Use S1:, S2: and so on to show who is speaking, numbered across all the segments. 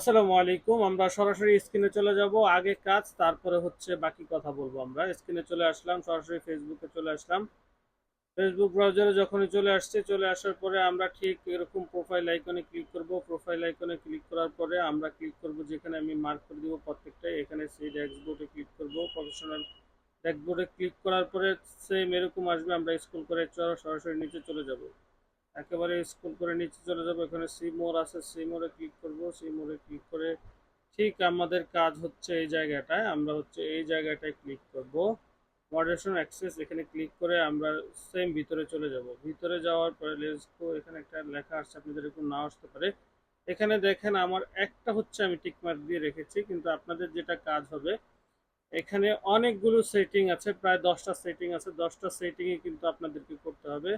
S1: আসসালামু আলাইকুম। আমরা সরাসরি স্ক্রিনে চলে যাব। আগে কাজ, তারপরে হচ্ছে বাকি কথা বলবো। আমরা স্ক্রিনে চলে আসলাম, সরাসরি ফেসবুকে চলে আসলাম। ফেসবুক ব্রাউজারে যখনই চলে আসছে, চলে আসার পরে আমরা ঠিক এরকম প্রোফাইল আইকনে ক্লিক করব। প্রোফাইল আইকনে ক্লিক করার পরে আমরা ক্লিক করব যেখানে আমি মার্ক করে দিব প্রত্যেকটাই। এখানে সেই ড্যাশবোর্ডে ক্লিক করব, প্রফেশনাল ড্যাশবোর্ডে ক্লিক করার পরে সেম এরকম আসবে। আমরা স্ক্রল করে সরাসরি নিচে চলে যাব। একেবারে স্ক্রল করে নিচে চলে যাব। এখানে সি মোর আছে, সি মোরে ক্লিক করব। সি মোরে ক্লিক করে ঠিক আমাদের কাজ হচ্ছে এই জায়গাটায়, আমরা হচ্ছে এই জায়গাটায় ক্লিক করব। মডারেশন অ্যাক্সেস এখানে ক্লিক করে আমরা সেম ভিতরে চলে যাব। ভিতরে যাওয়ার পরে লেটস গো, এখানে একটা লেখা আসছে, আপনাদের এরকম না আসতে পারে। এখানে দেখেন আমার একটা হচ্ছে আমি টিকমার্ক দিয়ে রেখেছি, কিন্তু আপনাদের যেটা কাজ হবে, এখানে অনেকগুলো সেটিং আছে, প্রায় 10টা সেটিং আছে। 10টা সেটিংয়ে কিন্তু আপনাদেরকে করতে হবে।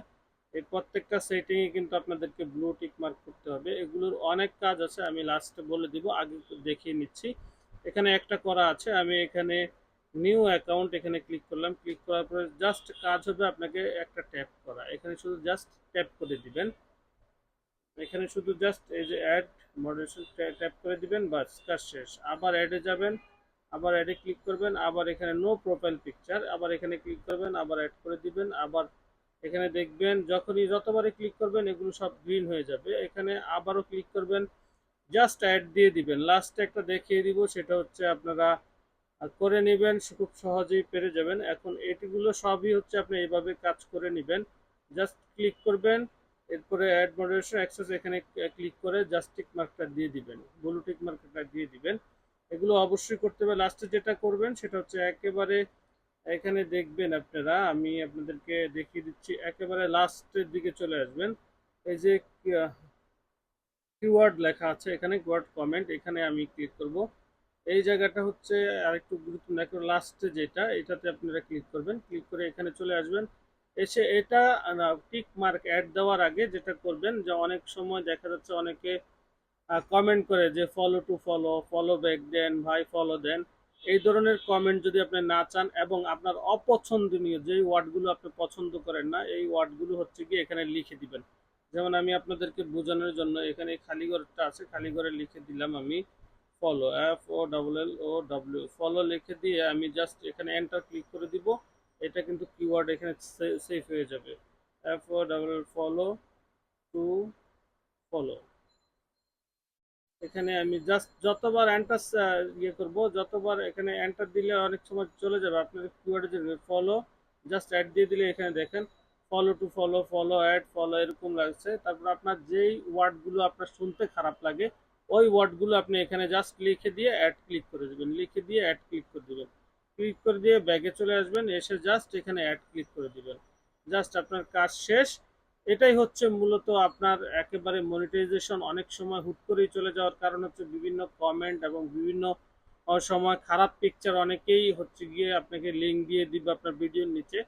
S1: এই প্রত্যেকটা সেটিংয়ে কিন্তু আপনাদেরকে ব্লু টিক মার্ক করতে হবে। এগুলোর অনেক কাজ আছে, আমি লাস্টে বলে দিব, আগে একটু দেখিয়ে নিচ্ছি। এখানে একটা করা আছে, আমি এখানে নিউ অ্যাকাউন্ট এখানে ক্লিক করলাম। ক্লিক করার পরে জাস্ট কাজ হবে আপনাকে একটা ট্যাপ করা। এখানে শুধু জাস্ট ট্যাপ করে দিবেন। এখানে শুধু জাস্ট এই যে অ্যাড মডারেশন ট্যাপ করে দিবেন, বাস কাজ শেষ। আবার অ্যাডে যাবেন, আবার অ্যাডে ক্লিক করবেন, আবার এখানে নো প্রোফাইল পিকচার, আবার এখানে ক্লিক করবেন, আবার অ্যাড করে দিবেন। আবার এখানে দেখবেন যতবারই ক্লিক করবেন এগুলো সব গ্রিন হয়ে যাবে। এখানে আবারও ক্লিক করবেন, জাস্ট অ্যাড দিয়ে দিবেন। লাস্টে একটা দেখিয়ে দিব, সেটা হচ্ছে আপনারা করে নেবেন, খুব সহজেই পেরে যাবেন। এখন এটিগুলো সবই হচ্ছে আপনি এইভাবে কাজ করে নেবেন। জাস্ট ক্লিক করবেন, এরপরে অ্যাড মডারেশন অ্যাক্সেস এখানে ক্লিক করে জাস্ট টিক মার্কটা দিয়ে দিবেন, ব্লু টিক মার্কটা দিয়ে দিবেন। এগুলো অবশ্যই করতে হবে। লাস্টে যেটা করবেন সেটা হচ্ছে একেবারে এখানে দেখবেন আপনারা, আমি আপনাদেরকে দেখিয়ে দিচ্ছি, একেবারে লাস্টের দিকে চলে আসবেন। এই যে কিওয়ার্ড লেখা আছে, এখানে ওয়ার্ড কমেন্ট, এখানে আমি ক্লিক করব। এই জায়গাটা হচ্ছে আরেকটু গুরুত্বপূর্ণ, লাস্টে যেটা, এটাতে আপনারা ক্লিক করবেন। ক্লিক করে এখানে চলে আসবেন। এসে এটা টিক মার্ক অ্যাড দেওয়ার আগে যেটা করবেন, যে অনেক সময় দেখা যাচ্ছে অনেকে কমেন্ট করে যে follow to follow, follow back দেন, ভাই ফলো দেন। এই ধরনের কমেন্ট যদি আপনি না চান এবং আপনার অপছন্দনীয় যেই ওয়ার্ডগুলো আপনি পছন্দ করেন না, এই ওয়ার্ডগুলো হচ্ছে গিয়ে এখানে লিখে দিবেন। যেমন আমি আপনাদেরকে বোঝানোর জন্য এখানে খালি ঘরটা আছে, খালি ঘরে লিখে দিলাম আমি ফলো, FOLLOW, ফলো লিখে দিয়ে আমি জাস্ট এখানে এন্টার ক্লিক করে দিব। এটা কিন্তু কিওয়ার্ড এখানে সেভ হয়ে যাবে। FOLLOW to follow. এখানে আমি জাস্ট যতবার এন্টার করব, যতবার এখানে এন্টার দিলে অনেক সময় চলে যাবে আপনার কিওয়ার্ডে যে ফলো, জাস্ট অ্যাড দিয়ে দিলে এখানে দেখেন follow to follow, follow add, follow এরকম লাগছে। তারপর আপনার যেই ওয়ার্ডগুলো আপনার শুনতে খারাপ লাগে, ওই ওয়ার্ডগুলো আপনি এখানে জাস্ট লিখে দিয়ে অ্যাড ক্লিক করে দেবেন, লিখে দিয়ে অ্যাড ক্লিক করে দেবেন। ক্লিক করে দিয়ে ব্যাগে চলে আসবেন, এসে জাস্ট এখানে অ্যাড ক্লিক করে দিবেন। জাস্ট আপনার কাজ শেষ। এটাই হচ্ছে মূলত আপনার একেবারে মনিটাইজেশন। অনেক সময় হুট করেই চলে যাওয়ার কারণ হচ্ছে বিভিন্ন কমেন্ট এবং বিভিন্ন সময় খারাপ পিকচার অনেকেই হচ্ছে গিয়ে আপনাকে লিঙ্ক দিয়ে দিবে আপনার ভিডিওর নিচে,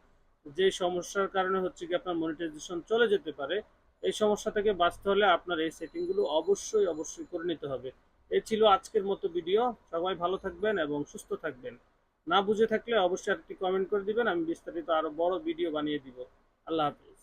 S1: যে সমস্যার কারণে হচ্ছে গিয়ে আপনার মনিটাইজেশন চলে যেতে পারে। এই সমস্যা থেকে বাঁচতে হলে আপনার এই সেটিংগুলো অবশ্যই অবশ্যই করে নিতে হবে। এই ছিল আজকের মতো ভিডিও। সবাই ভালো থাকবেন এবং সুস্থ থাকবেন। না বুঝে থাকলে অবশ্যই একটি কমেন্ট করে দিবেন, আমি বিস্তারিত আরো বড় ভিডিও বানিয়ে দিব। আল্লাহ হাফিজ।